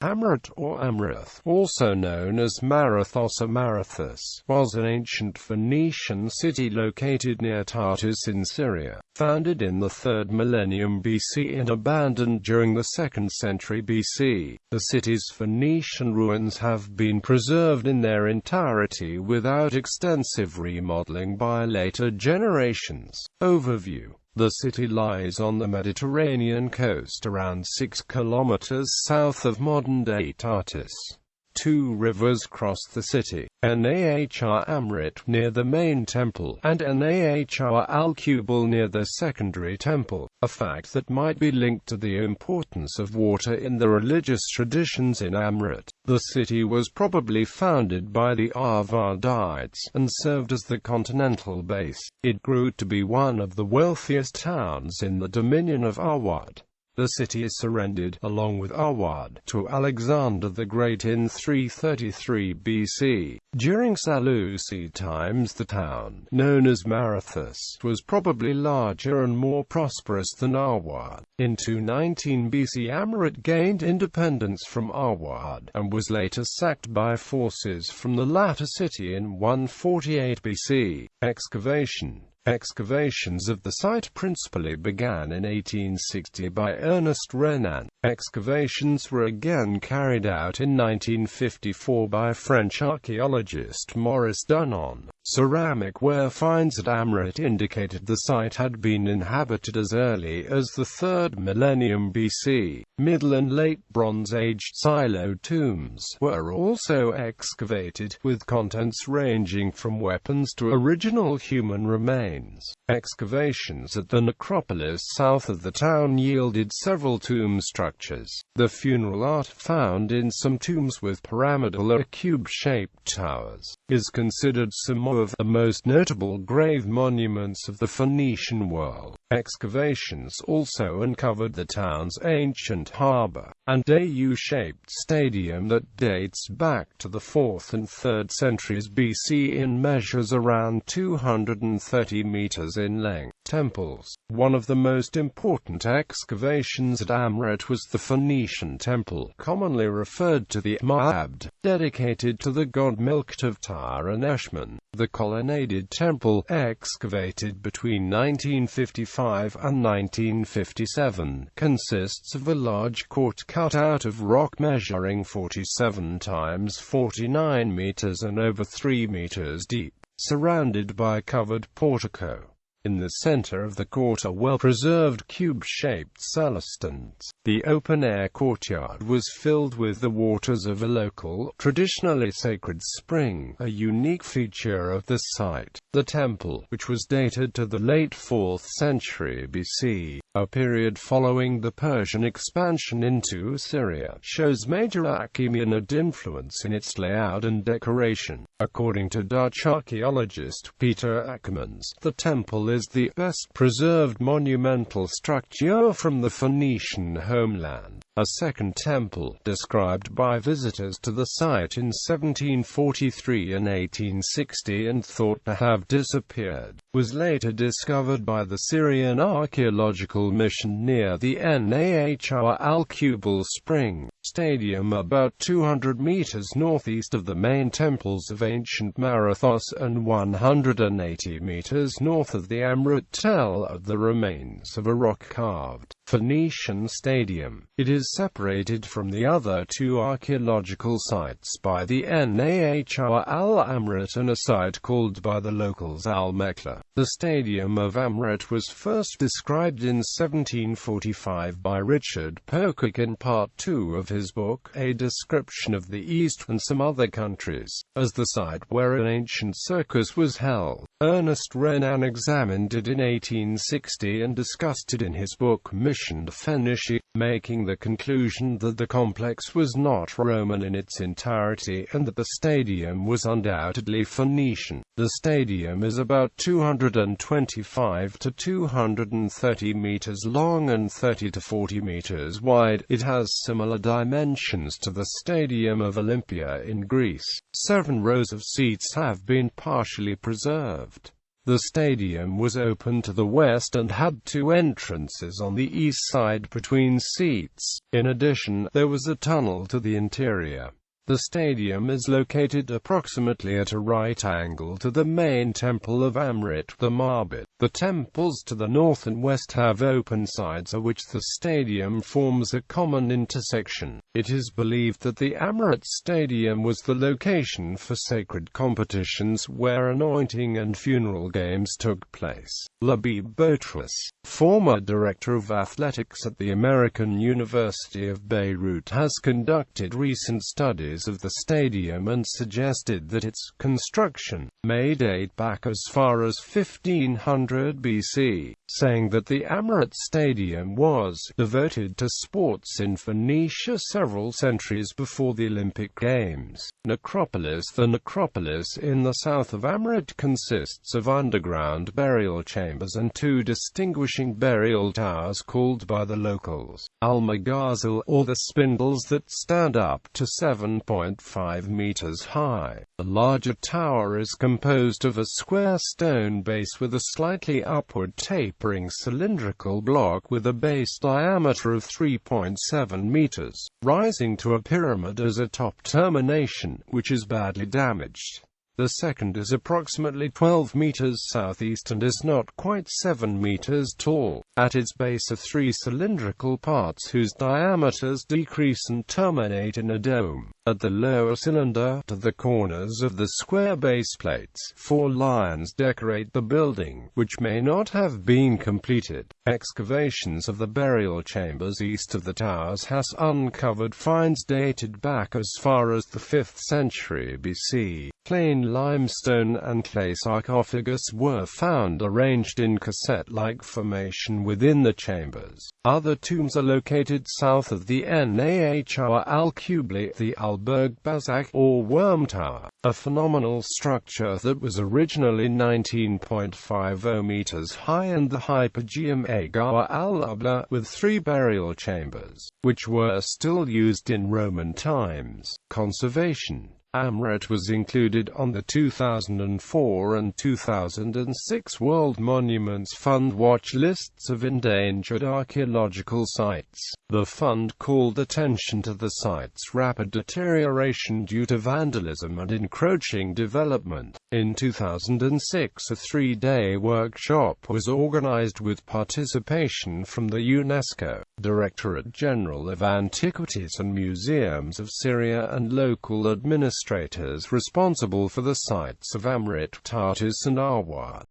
Amrit or Amrith, also known as Marathos or Marathus, was an ancient Phoenician city located near Tartus in Syria, founded in the 3rd millennium BC and abandoned during the 2nd century BC. The city's Phoenician ruins have been preserved in their entirety without extensive remodeling by later generations. Overview. The city lies on the Mediterranean coast around 6 kilometers south of modern-day Tartus. Two rivers cross the city, Nahr Amrit near the main temple, and Nahr al-Kubal near the secondary temple, a fact that might be linked to the importance of water in the religious traditions in Amrit. The city was probably founded by the Arvadites, and served as the continental base. It grew to be one of the wealthiest towns in the dominion of Arwad. The city surrendered, along with Arwad, to Alexander the Great in 333 BC. During Seleucid times the town, known as Marathus, was probably larger and more prosperous than Arwad. In 219 BC Amrit gained independence from Arwad, and was later sacked by forces from the latter city in 148 BC. Excavations of the site principally began in 1860 by Ernest Renan. Excavations were again carried out in 1954 by French archaeologist Maurice Dunon. Ceramic ware finds at Amrit indicated the site had been inhabited as early as the 3rd millennium BC. Middle and Late Bronze Age silo tombs were also excavated, with contents ranging from weapons to original human remains. Excavations at the necropolis south of the town yielded several tomb structures. The funeral art found in some tombs with pyramidal or cube-shaped towers is considered some of the most notable grave monuments of the Phoenician world. Excavations also uncovered the town's ancient harbor, and a U-shaped stadium that dates back to the 4th and 3rd centuries BC and measures around 230 meters in length. Temples. One of the most important excavations at Amrit was the Phoenician Temple, commonly referred to the Ma'abd, dedicated to the god Milkt-of-Tyre and Eshmun. The colonnaded temple, excavated between 1955 and 1957, consists of a large court cut out of rock measuring 47 times 49 meters and over 3 meters deep, surrounded by a covered portico. In the center of the court are well-preserved cube-shaped celestines. The open-air courtyard was filled with the waters of a local, traditionally sacred spring, a unique feature of the site. The temple, which was dated to the late 4th century BC, a period following the Persian expansion into Syria, shows major Achaemenid influence in its layout and decoration. According to Dutch archaeologist Peter Akkermans, the temple is the best-preserved monumental structure from the Phoenician homeland. A second temple, described by visitors to the site in 1743 and 1860 and thought to have disappeared, was later discovered by the Syrian Archaeological Mission near the Nahr al-Kubal Spring Stadium, about 200 meters northeast of the main temples of ancient Marathos and 180 meters north of the Amrit tell of the remains of a rock-carved Phoenician stadium. It is separated from the other two archaeological sites by the Nahr al-Amrit and a site called by the locals al-Mekla. The Stadium of Amrit was first described in 1745 by Richard Pocock in Part 2 of his book, A Description of the East and Some Other Countries, as the site where an ancient circus was held. Ernest Renan examined it in 1860 and discussed it in his book Mission de Phénicie, making the conclusion that the complex was not Roman in its entirety and that the stadium was undoubtedly Phoenician. The stadium is about 225 to 230 meters long and 30 to 40 meters wide. It has similar dimensions to the Stadium of Olympia in Greece. 7 rows of seats have been partially preserved. The stadium was open to the west and had two entrances on the east side between seats. In addition, there was a tunnel to the interior. The stadium is located approximately at a right angle to the main temple of Amrit, the Marbit. The temples to the north and west have open sides of which the stadium forms a common intersection. It is believed that the Amrit Stadium was the location for sacred competitions where anointing and funeral games took place. Labib Boutros, former director of athletics at the American University of Beirut, has conducted recent studies of the stadium and suggested that its construction may date back as far as 1500 BC, saying that the Amrit Stadium was devoted to sports in Phoenicia several centuries before the Olympic Games. Necropolis. The necropolis in the south of Amrit consists of underground burial chambers and two distinguishing burial towers called by the locals al-Magazil, or the spindles, that stand up to 7.5 meters high. The larger tower is composed of a square stone base with a slightly upward tapering cylindrical block with a base diameter of 3.7 meters, rising to a pyramid as a top termination, which is badly damaged. The second is approximately 12 meters southeast and is not quite 7 meters tall. At its base are three cylindrical parts whose diameters decrease and terminate in a dome. At the lower cylinder, to the corners of the square base plates, 4 lions decorate the building, which may not have been completed. Excavations of the burial chambers east of the towers has uncovered finds dated back as far as the 5th century BC. Plain limestone and clay sarcophagus were found arranged in cassette-like formation within the chambers. Other tombs are located south of the Nahr al-Qubli, the Alberg Bazak, or Worm Tower, a phenomenal structure that was originally 19.50 meters high, and the Hypogeum Agar al-Abla, with 3 burial chambers, which were still used in Roman times. Conservation. Amrit was included on the 2004 and 2006 World Monuments Fund watch lists of endangered archaeological sites. The fund called attention to the site's rapid deterioration due to vandalism and encroaching development. In 2006, a 3-day workshop was organized with participation from the UNESCO, Directorate General of Antiquities and Museums of Syria, and local administrators responsible for the sites of Amrit, Tartus and Arwa.